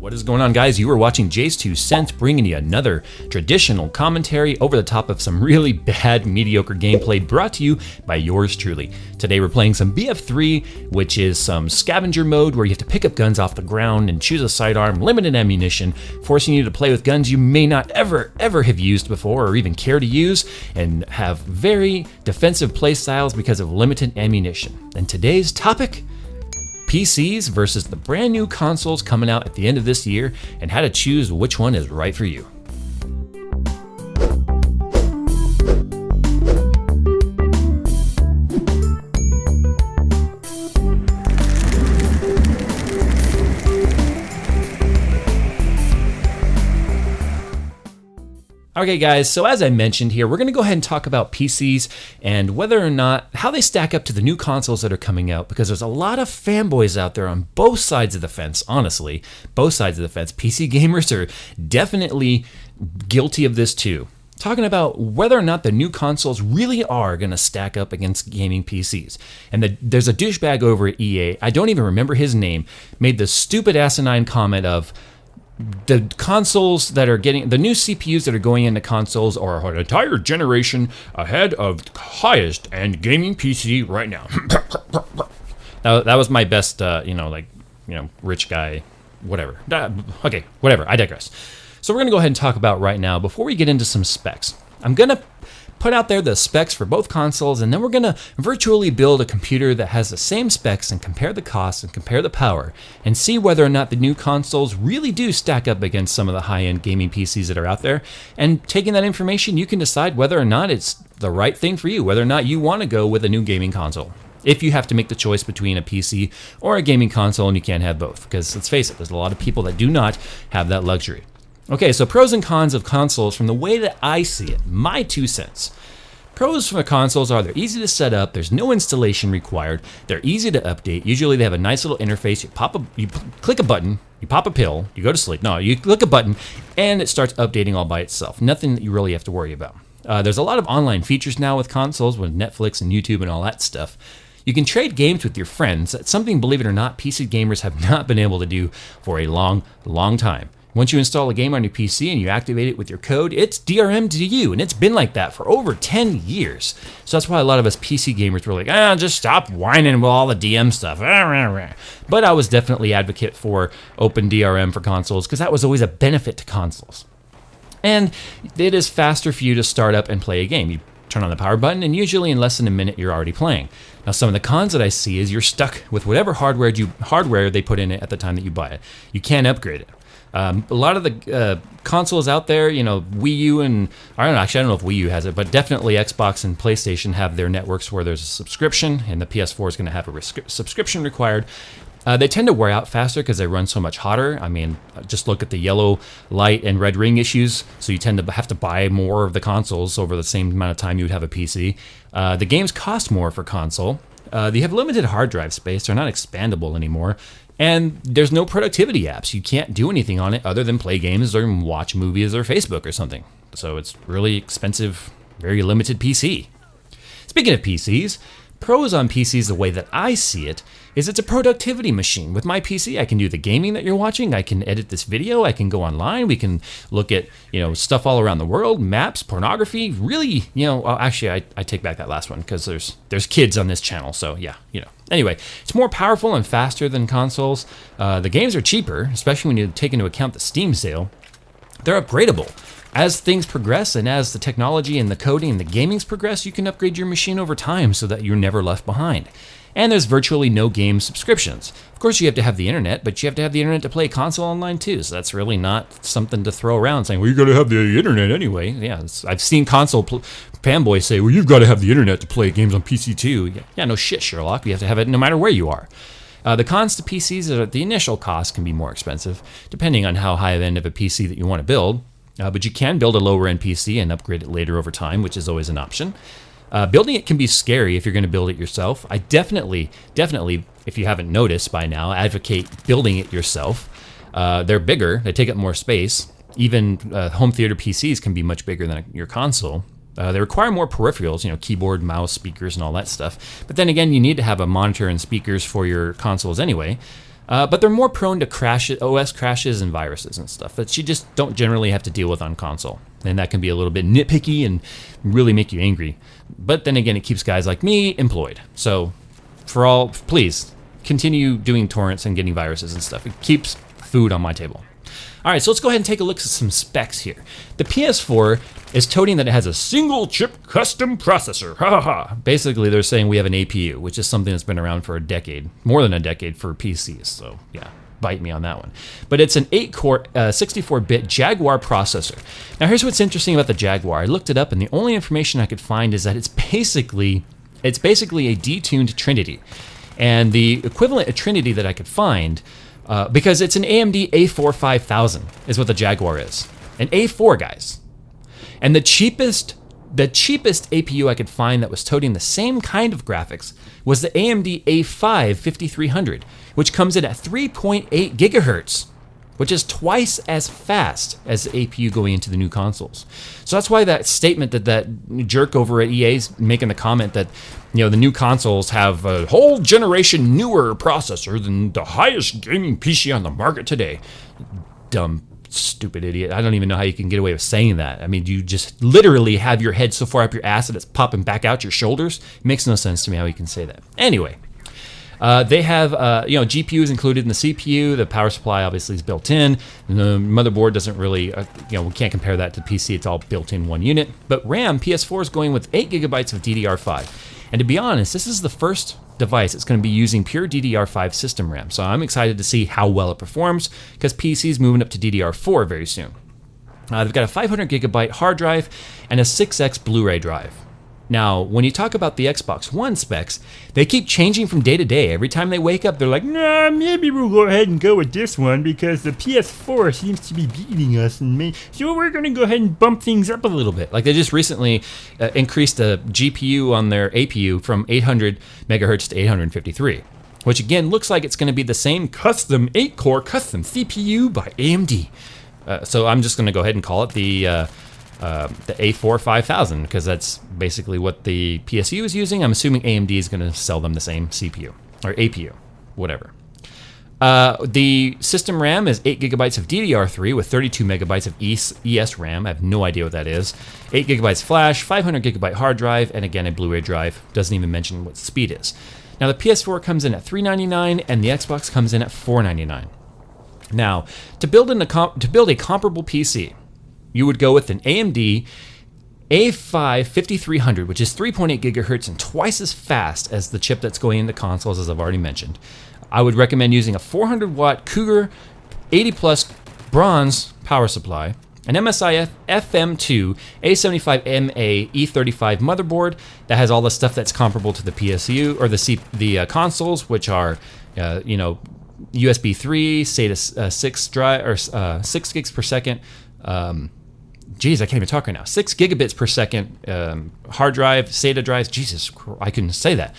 What is going on, guys? You are watching JayzTwoCents, bringing you another traditional commentary over the top of some really bad, mediocre gameplay brought to you by yours truly. Today we're playing some BF3, which is some scavenger mode where you have to pick up guns off the ground and choose a sidearm, limited ammunition, forcing you to play with guns you may not ever have used before or even care to use, and have very defensive play styles because of limited ammunition. And today's topic: PCs versus the brand new consoles coming out at the end of this year, and how to choose which one is right for you. Okay guys, so as I mentioned here, we're going to go ahead and talk about PCs and whether or not, how they stack up to the new consoles that are coming out, because there's a lot of fanboys out there on both sides of the fence, honestly, both sides of the fence. PC gamers are definitely guilty of this too. Talking about whether or not the new consoles really are going to stack up against gaming PCs. And there's a douchebag over at EA, I don't even remember his name, made the stupid asinine comment of, the consoles that are getting, the new CPUs that are going into consoles are an entire generation ahead of highest end gaming PC right now. That was my best, rich guy, whatever. Okay, whatever, I digress. So we're gonna go ahead and talk about right now, before we get into some specs. I'm gonna put out there the specs for both consoles, and then we're gonna virtually build a computer that has the same specs and compare the costs and compare the power and see whether or not the new consoles really do stack up against some of the high-end gaming PCs that are out there. And taking that information, you can decide whether or not it's the right thing for you, whether or not you want to go with a new gaming console. If you have to make the choice between a PC or a gaming console, and you can't have both, because let's face it, there's a lot of people that do not have that luxury. Okay, so pros and cons of consoles from the way that I see it, my 2 cents. Pros for consoles are they're easy to set up, there's no installation required, they're easy to update, usually they have a nice little interface, you click a button, you pop a pill, you go to sleep. No, you click a button and it starts updating all by itself. Nothing that you really have to worry about. There's a lot of online features now with consoles, with Netflix and YouTube and all that stuff. You can trade games with your friends. That's something, believe it or not, PC gamers have not been able to do for a long time. Once you install a game on your PC and you activate it with your code, it's DRM to you, and it's been like that for over 10 years. So that's why a lot of us PC gamers were like, just stop whining with all the DM stuff. But I was definitely advocate for open DRM for consoles, because that was always a benefit to consoles. And it is faster for you to start up and play a game. You turn on the power button, and usually in less than a minute, you're already playing. Now, some of the cons that I see is you're stuck with whatever hardware they put in it at the time that you buy it. You can't upgrade it. A lot of the consoles out there, Wii U and, I don't know if Wii U has it, but definitely Xbox and PlayStation have their networks where there's a subscription, and the PS4 is going to have a subscription required. They tend to wear out faster because they run so much hotter. I mean, just look at the yellow light and red ring issues, so you tend to have to buy more of the consoles over the same amount of time you would have a PC. The games cost more for console. They have limited hard drive space, they're not expandable anymore. And there's no productivity apps. You can't do anything on it other than play games or watch movies or Facebook or something. So it's really expensive, very limited PC. Speaking of PCs, pros on PCs, the way that I see it, is it's a productivity machine. With my PC, I can do the gaming that you're watching, I can edit this video, I can go online, we can look at, stuff all around the world, maps, pornography, really, actually, I take back that last one, because there's kids on this channel, so yeah, Anyway, it's more powerful and faster than consoles. The games are cheaper, especially when you take into account the Steam sale. They're upgradable. As things progress and as the technology and the coding and the gamings progress, you can upgrade your machine over time so that you're never left behind. And there's virtually no game subscriptions. Of course, you have to have the internet, but you have to have the internet to play console online too, so that's really not something to throw around saying, well, you gotta have the internet anyway. Yeah, I've seen console fanboys say, well, you've gotta have the internet to play games on PC too. Yeah, no shit, Sherlock, you have to have it no matter where you are. The cons to PCs is that the initial cost can be more expensive, depending on how high of end of a PC that you want to build. But you can build a lower end PC and upgrade it later over time, which is always an option. Building it can be scary if you're going to build it yourself. I definitely, if you haven't noticed by now, advocate building it yourself. They're bigger, they take up more space. Even home theater PCs can be much bigger than your console. They require more peripherals, keyboard, mouse, speakers, and all that stuff. But then again, you need to have a monitor and speakers for your consoles anyway. but they're more prone to OS crashes and viruses and stuff that you just don't generally have to deal with on console. And that can be a little bit nitpicky and really make you angry. But then again, it keeps guys like me employed. So please continue doing torrents and getting viruses and stuff. It keeps food on my table. All right, so let's go ahead and take a look at some specs here. The PS4 is toting that it has a single chip custom processor. Ha ha ha. Basically, they're saying we have an APU, which is something that's been around for a decade, more than a decade for PCs. So yeah, bite me on that one. But it's an 8-core, 64-bit Jaguar processor. Now here's what's interesting about the Jaguar. I looked it up, and the only information I could find is that it's basically a detuned Trinity. And the equivalent of Trinity that I could find, because it's an AMD A4 5000 is what the Jaguar is. An A4, guys. And the cheapest APU I could find that was toting the same kind of graphics was the AMD A5 5300, which comes in at 3.8 gigahertz, which is twice as fast as the APU going into the new consoles. So that's why that statement that jerk over at EA is making the comment that, you know, the new consoles have a whole generation newer processor than the highest gaming PC on the market today. Dumb, stupid idiot. I don't even know how you can get away with saying that. I mean, you just literally have your head so far up your ass that it's popping back out your shoulders. It makes no sense to me how you can say that. Anyway. They have, GPUs included in the CPU. The power supply obviously is built in. The motherboard doesn't really, we can't compare that to PC. It's all built in one unit. But RAM, PS4 is going with 8 gigabytes of DDR5. And to be honest, this is the first device that's going to be using pure DDR5 system RAM. So I'm excited to see how well it performs because PC is moving up to DDR4 very soon. They've got a 500 gigabyte hard drive and a 6X Blu-ray drive. Now, when you talk about the Xbox One specs, they keep changing from day to day. Every time they wake up, they're like, nah, maybe we'll go ahead and go with this one because the PS4 seems to be beating us, so we're going to go ahead and bump things up a little bit. Like they just recently increased the GPU on their APU from 800 megahertz to 853, which again looks like it's going to be the same custom 8-core custom CPU by AMD. So I'm just going to go ahead and call it the A4 5000 because that's basically what the PSU is using. I'm assuming AMD is going to sell them the same CPU or APU, whatever. The system RAM is 8 gigabytes of DDR3 with 32 megabytes of ES RAM. I have no idea what that is. 8 gigabytes flash, 500 gigabyte hard drive, and again a Blu-ray drive. Doesn't even mention what the speed is. Now the PS4 comes in at $399 and the Xbox comes in at $499. Now to build a comparable PC, you would go with an AMD A5 5300, which is 3.8 gigahertz and twice as fast as the chip that's going into consoles, as I've already mentioned. I would recommend using a 400-watt Cougar 80-plus bronze power supply, an MSI FM2 A75MA E35 motherboard that has all the stuff that's comparable to the PSU or the consoles, which are, USB 3, SATA 6 drive or 6 gigs per second. I can't even talk right now. 6 gigabits per second hard drive, SATA drives. Jesus, I couldn't say that.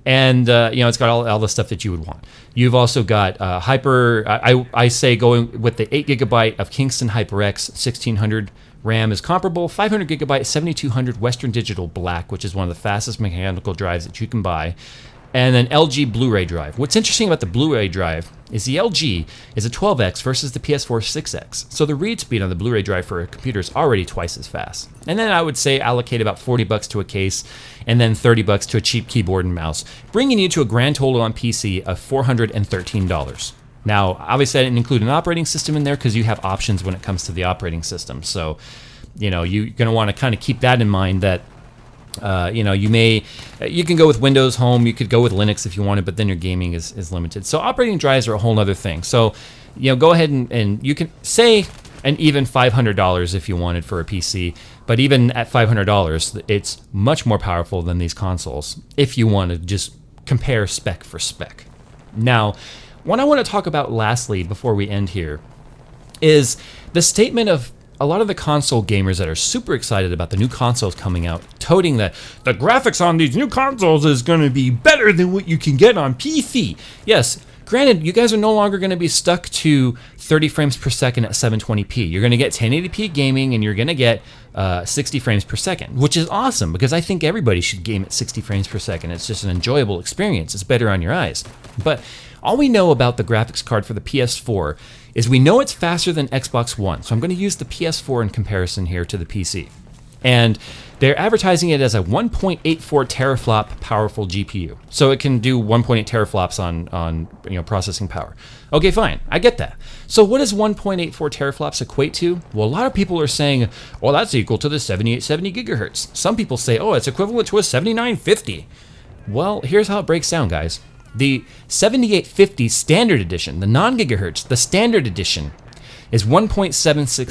And it's got all the stuff that you would want. You've also got I say going with the 8 gigabyte of Kingston HyperX 1600 RAM is comparable. 500 gigabyte 7200 Western Digital Black, which is one of the fastest mechanical drives that you can buy. And an LG Blu-ray drive. What's interesting about the Blu-ray drive is the LG is a 12x versus the PS4 6x. So the read speed on the Blu-ray drive for a computer is already twice as fast. And then I would say allocate about $40 to a case and then $30 to a cheap keyboard and mouse, bringing you to a grand total on PC of $413. Now, obviously I didn't include an operating system in there because you have options when it comes to the operating system. So, you're going to want to kind of keep that in mind that you can go with Windows Home, you could go with Linux if you wanted, but then your gaming is limited. So operating drives are a whole other thing. So, go ahead and you can say an even $500 if you wanted for a PC, but even at $500, it's much more powerful than these consoles if you want to just compare spec for spec. Now, what I want to talk about lastly before we end here is the statement of a lot of the console gamers that are super excited about the new consoles coming out, toting that the graphics on these new consoles is going to be better than what you can get on PC. Yes, granted, you guys are no longer going to be stuck to 30 frames per second at 720p. You're going to get 1080p gaming and you're going to get 60 frames per second, which is awesome because I think everybody should game at 60 frames per second. It's just an enjoyable experience. It's better on your eyes. But All we know about the graphics card for the PS4 is we know it's faster than Xbox One. So I'm going to use the PS4 in comparison here to the PC. And they're advertising it as a 1.84 teraflop powerful GPU. So it can do 1.8 teraflops on processing power. Okay, fine. I get that. So what does 1.84 teraflops equate to? Well, a lot of people are saying, well, that's equal to the 7870 gigahertz. Some people say, oh, it's equivalent to a 7950. Well, here's how it breaks down, guys. The 7850 standard edition, the non-gigahertz, the standard edition, is 1.76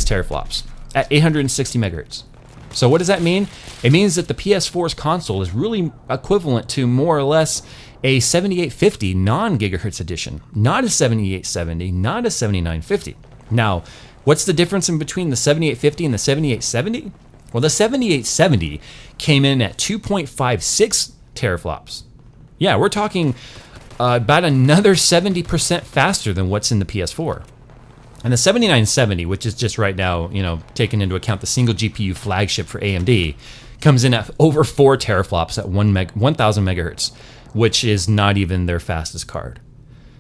teraflops at 860 megahertz. So what does that mean? It means that the PS4's console is really equivalent to more or less a 7850 non-gigahertz edition, not a 7870, not a 7950. Now, what's the difference in between the 7850 and the 7870? Well, the 7870 came in at 2.56 teraflops. Yeah, we're talking about another 70% faster than what's in the PS4. And the 7970, which is just right now, taking into account the single GPU flagship for AMD, comes in at over 4 teraflops at 1000 megahertz, which is not even their fastest card.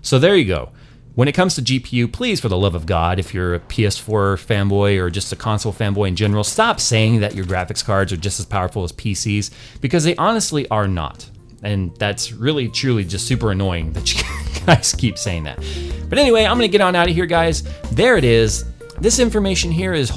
So there you go. When it comes to GPU, please, for the love of God, if you're a PS4 fanboy or just a console fanboy in general, stop saying that your graphics cards are just as powerful as PCs, because they honestly are not. And that's really, truly just super annoying that you guys keep saying that. But anyway, I'm gonna get on out of here, guys. There it is. This information here is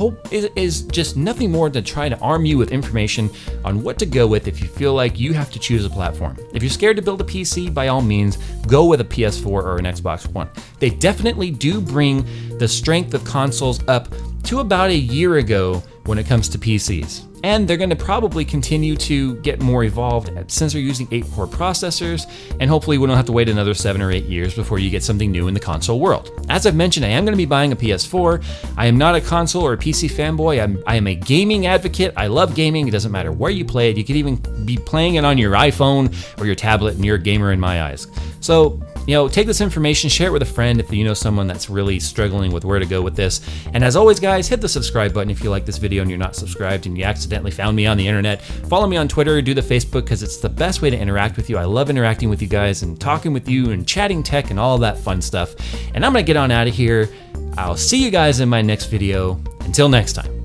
just nothing more than try to arm you with information on what to go with if you feel like you have to choose a platform. If you're scared to build a PC, by all means, go with a PS4 or an Xbox One. They definitely do bring the strength of consoles up to about a year ago when it comes to PCs. And they're going to probably continue to get more evolved since they're using 8-core processors, and hopefully we don't have to wait another 7 or 8 years before you get something new in the console world. As I've mentioned, I am going to be buying a PS4. I am not a console or a PC fanboy. I am a gaming advocate. I love gaming. It doesn't matter where you play it. You could even be playing it on your iPhone or your tablet, and you're a gamer in my eyes. So, take this information, share it with a friend if you know someone that's really struggling with where to go with this. And as always, guys, hit the subscribe button if you like this video and you're not subscribed and you accidentally found me on the internet. Follow me on Twitter, do the Facebook, because it's the best way to interact with you. I love interacting with you guys and talking with you and chatting tech and all that fun stuff. And I'm going to get on out of here. I'll see you guys in my next video. Until next time.